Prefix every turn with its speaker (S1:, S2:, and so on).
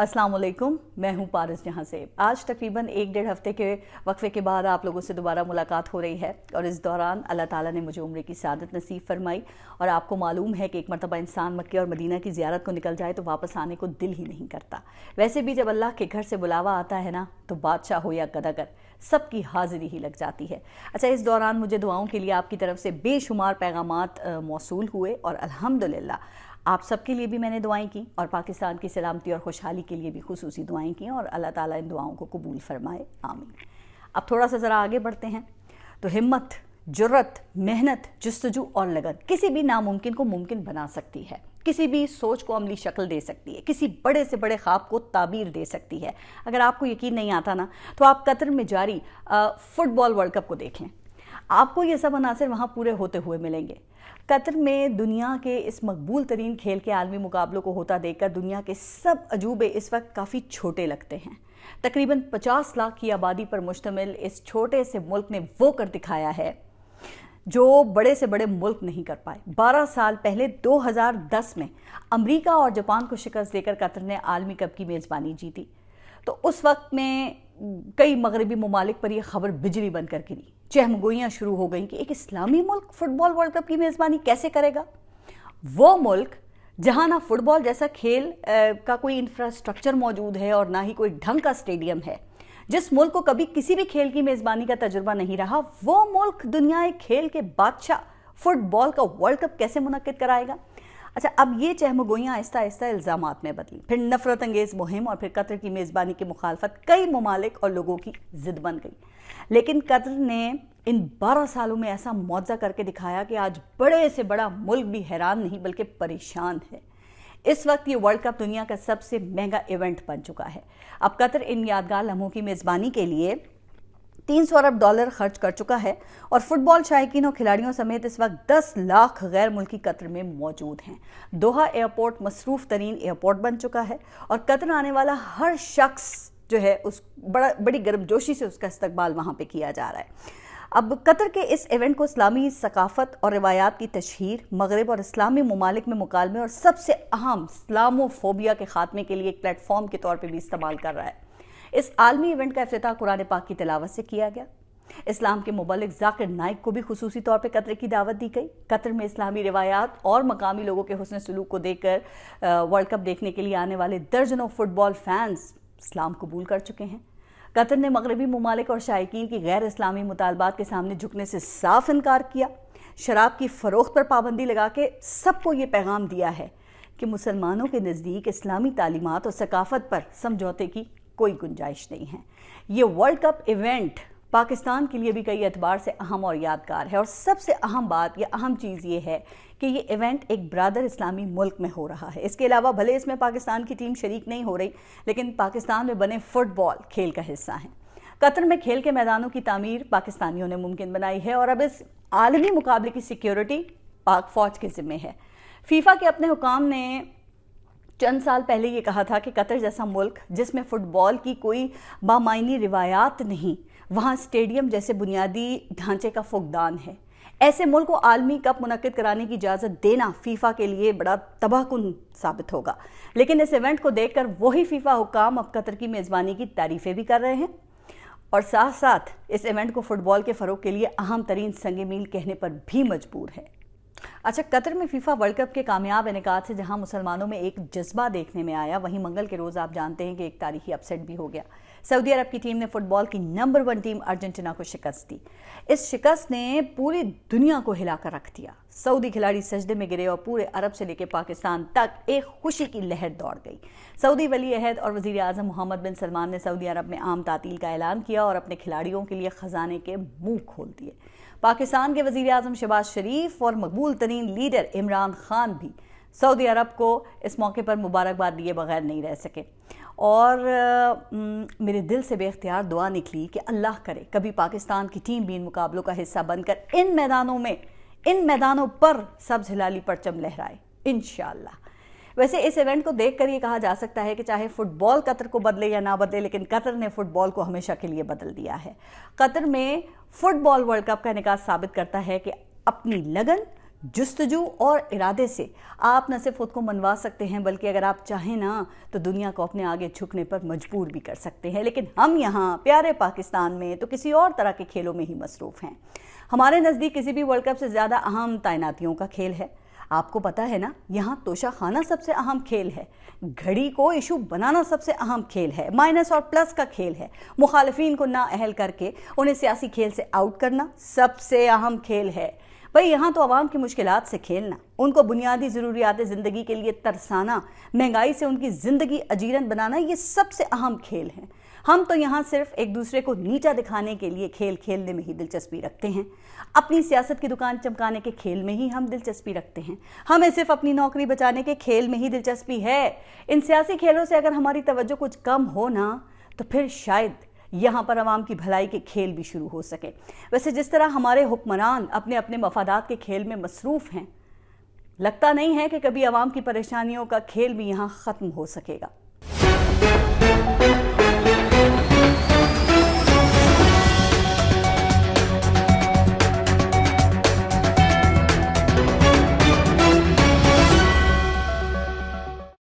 S1: अस्सलाम वालेकुम, मैं हूँ पारस जहाँ से। आज तकरीबन 1-1.5 हफ्ते के वक्फे के बाद आप लोगों से दोबारा मुलाकात हो रही है और इस दौरान अल्लाह ताला ने मुझे उम्र की सआदत नसीब फरमाई। और आपको मालूम है कि एक मरतबा इंसान मक्के और मदीना की ज़ियारत को निकल जाए तो वापस आने को दिल ही नहीं करता। वैसे भी जब अल्लाह के घर से बुलावा आता है ना, तो बादशाह हो या गदागर, सबकी हाजिरी ही लग जाती है। अच्छा, इस दौरान मुझे दुआओं के लिए आपकी तरफ से बेशुमार पैगामात मौसूल हुए और अल्हम्दुलिल्लाह आप सबके लिए भी मैंने दुआएं की और पाकिस्तान की सलामती और खुशहाली के लिए भी खुसूसी दुआएं की और अल्लाह ताला इन दुआओं को कबूल फरमाए, आमीन। अब थोड़ा सा ज़रा आगे बढ़ते हैं। तो हिम्मत, जुर्रत, मेहनत, जुस्तजू और लगन किसी भी नामुमकिन को मुमकिन बना सकती है, किसी भी सोच को अमली शक्ल दे सकती है, किसी बड़े से बड़े ख्वाब को ताबीर दे सकती है। अगर आपको यकीन नहीं आता ना, तो आप कतर में जारी फुटबॉल वर्ल्ड कप को देख लें। आपको ये सब अनासर वहाँ पूरे होते हुए मिलेंगे। कतर में दुनिया के इस मकबूल तरीन खेल के आलमी मुकाबलों को होता देखकर दुनिया के सब अजूबे इस वक्त काफ़ी छोटे लगते हैं। तकरीबन 50 लाख की आबादी पर मुश्तमिल इस छोटे से मुल्क ने वो कर दिखाया है जो बड़े से बड़े मुल्क नहीं कर पाए। 12 साल पहले 2010 में अमेरिका और जापान को शिकस्त देकर कतर ने आलमी कप की मेज़बानी जीती। तो उस वक्त में कई मगरबी ममालिक पर यह खबर बिजली बनकर गिरी। चहमगोइयाँ शुरू हो गई कि एक इस्लामी मुल्क फुटबॉल वर्ल्ड कप की मेज़बानी कैसे करेगा। वो मुल्क जहाँ ना फुटबॉल जैसा खेल का कोई इंफ्रास्ट्रक्चर मौजूद है और ना ही कोई ढंग का स्टेडियम है, जिस मुल्क को कभी किसी भी खेल की मेज़बानी का तजुर्बा नहीं रहा, वो मुल्क दुनिया खेल के बादशाह फुटबॉल का वर्ल्ड कप कैसे मुनक्किद कराएगा। अच्छा, अब ये चहमगोइयाँ आहिस्ता आहिस्ता इल्ज़ामात में बदली, फिर नफरत अंगेज़ मुहिम और फिर कतर की मेज़बानी की मुखालफत कई ममालिक और लोगों की ज़िद बन गई। लेकिन कतर ने इन 12 सालों में ऐसा मुआवजा करके दिखाया कि आज बड़े से बड़ा मुल्क भी हैरान नहीं बल्कि परेशान है। इस वक्त ये वर्ल्ड कप दुनिया का सबसे महंगा इवेंट बन चुका है। अब कतर इन यादगार लम्हों की मेज़बानी के लिए 300 अरब डॉलर खर्च कर चुका है और फुटबॉल शायकीन और खिलाड़ियों समेत इस वक्त 10 लाख गैर मुल्की कतर में मौजूद हैं। दोहा एयरपोर्ट मसरूफ़ तरीन एयरपोर्ट बन चुका है और कतर आने वाला हर शख्स जो है उस बड़ी गर्मजोशी से उसका इस्तकबाल वहाँ पे किया जा रहा है। अब कतर के इस इवेंट को इस्लामी सकाफ़त और रिवायात की तशहीर, मगरब और इस्लामी ममालिक में मुकालमे और सबसे अहम इस्लामोफोबिया के खात्मे के लिए एक प्लेटफॉर्म के तौर पर भी इस्तेमाल कर रहा है। इस आलमी इवेंट का इफ्तिताह कुरान पाक की तिलावत से किया गया। इस्लाम के मुबल्लिग ज़ाकिर नाइक को भी खुसूसी तौर पे कतर की दावत दी गई। कतर में इस्लामी रिवायात और मकामी लोगों के हुस्न सलूक को देखकर वर्ल्ड कप देखने के लिए आने वाले दर्जनों फुटबॉल फैंस इस्लाम कबूल कर चुके हैं। कतर ने मगरबी ममालिक और शायकीन की गैर इस्लामी मुतालबात के सामने झुकने से साफ इनकार किया। शराब की फ़रोख्त पर पाबंदी लगा के सबको ये पैगाम दिया है कि मुसलमानों के नज़दीक इस्लामी तालीमात और सकाफ़त पर समझौते की कोई गुंजाइश नहीं है। ये वर्ल्ड कप इवेंट पाकिस्तान के लिए भी कई एतबार से अहम और यादगार है और सबसे अहम बात या अहम चीज़ ये है कि ये इवेंट एक ब्रादर इस्लामी मुल्क में हो रहा है। इसके अलावा भले इसमें पाकिस्तान की टीम शरीक नहीं हो रही, लेकिन पाकिस्तान में बने फुटबॉल खेल का हिस्सा है। कतर में खेल के मैदानों की तामीर पाकिस्तानियों ने मुमकिन बनाई है और अब इस आलमी मुकाबले की सिक्योरिटी पाक फ़ौज के ज़िम्मे है। फीफा के अपने हुकाम ने चंद साल पहले ये कहा था कि कतर जैसा मुल्क जिसमें फ़ुटबॉल की कोई बामायनी रिवायात नहीं, वहाँ स्टेडियम जैसे बुनियादी ढांचे का फुकदान है। ऐसे मुल्क को आलमी कप मुनक्किद कराने की इजाज़त देना फ़ीफ़ा के लिए बड़ा तबाहकुन साबित होगा। लेकिन इस इवेंट को देखकर वही फ़ीफ़ा हुकाम अब कतर की मेज़बानी की तारीफ़ें भी कर रहे हैं और साथ साथ इस इवेंट को फ़ुटबॉल के फ़रोग़ के लिए अहम तरीन संग मील कहने पर भी मजबूर है। अच्छा, कतर में फीफा वर्ल्ड कप के कामयाब इनेकाद से जहां मुसलमानों में एक जज्बा देखने में आया, वहीं मंगल के रोज़ आप जानते हैं कि एक तारीखी अपसेट भी हो गया। सऊदी अरब की टीम ने फुटबॉल की नंबर 1 टीम अर्जेंटीना को शिकस्त दी। इस शिकस्त ने पूरी दुनिया को हिलाकर रख दिया। सऊदी खिलाड़ी सजदे में गिरे और पूरे अरब से लेकर पाकिस्तान तक एक खुशी की लहर दौड़ गई। सऊदी वली अहद और वज़ीर आज़म मोहम्मद बिन सलमान ने सऊदी अरब में आम तातील का ऐलान किया और अपने खिलाड़ियों के लिए ख़जाने के मुँह खोल दिए। पाकिस्तान के वज़ीर आज़म शहबाज शरीफ और मकबूल तरीन लीडर इमरान खान भी सऊदी अरब को इस मौके पर मुबारकबाद दिए बगैर नहीं रह सके और मेरे दिल से बेख्तियार दुआ निकली कि अल्लाह करे कभी पाकिस्तान की टीम भी इन मुकाबलों का हिस्सा बनकर इन मैदानों पर सब्ज़ हिलाली परचम लहराए, इंशाअल्लाह। वैसे इस इवेंट को देखकर ये कहा जा सकता है कि चाहे फुटबॉल कतर को बदले या ना बदले, लेकिन कतर ने फुटबॉल को हमेशा के लिए बदल दिया है। कतर में फुटबॉल वर्ल्ड कप का इनेकाद साबित करता है कि अपनी लगन, जस्तजू और इरादे से आप न सिर्फ खुद को मनवा सकते हैं, बल्कि अगर आप चाहें ना तो दुनिया को अपने आगे झुकने पर मजबूर भी कर सकते हैं। लेकिन हम यहाँ प्यारे पाकिस्तान में तो किसी और तरह के खेलों में ही मसरूफ़ हैं। हमारे नज़दीक किसी भी वर्ल्ड कप से ज़्यादा अहम तैनातियों का खेल है। आपको पता है ना, यहाँ तोशा खाना सबसे अहम खेल है, घड़ी को इशू बनाना सबसे अहम खेल है, माइनस और प्लस का खेल है, मुखालिफिन को नाअहल करके उन्हें सियासी खेल से आउट करना सबसे अहम खेल है। भाई यहाँ तो आवाम की मुश्किलात से खेलना, उनको बुनियादी ज़रूरियात ज़िंदगी के लिए तरसाना, महंगाई से उनकी ज़िंदगी अजीरन बनाना, ये सबसे अहम खेल है। हम तो यहाँ सिर्फ एक दूसरे को नीचा दिखाने के लिए खेल खेलने में ही दिलचस्पी रखते हैं। अपनी सियासत की दुकान चमकाने के खेल में ही हम दिलचस्पी रखते हैं। हमें सिर्फ अपनी नौकरी बचाने के खेल में ही दिलचस्पी है। इन सियासी खेलों से अगर हमारी तवज्जो कुछ कम हो ना, तो फिर शायद यहाँ पर आवाम की भलाई के खेल भी शुरू हो सके। वैसे जिस तरह हमारे हुक्मरान अपने अपने मफादात के खेल में मसरूफ़ हैं, लगता नहीं है कि कभी आवाम की परेशानियों का खेल भी यहाँ ख़त्म हो सकेगा।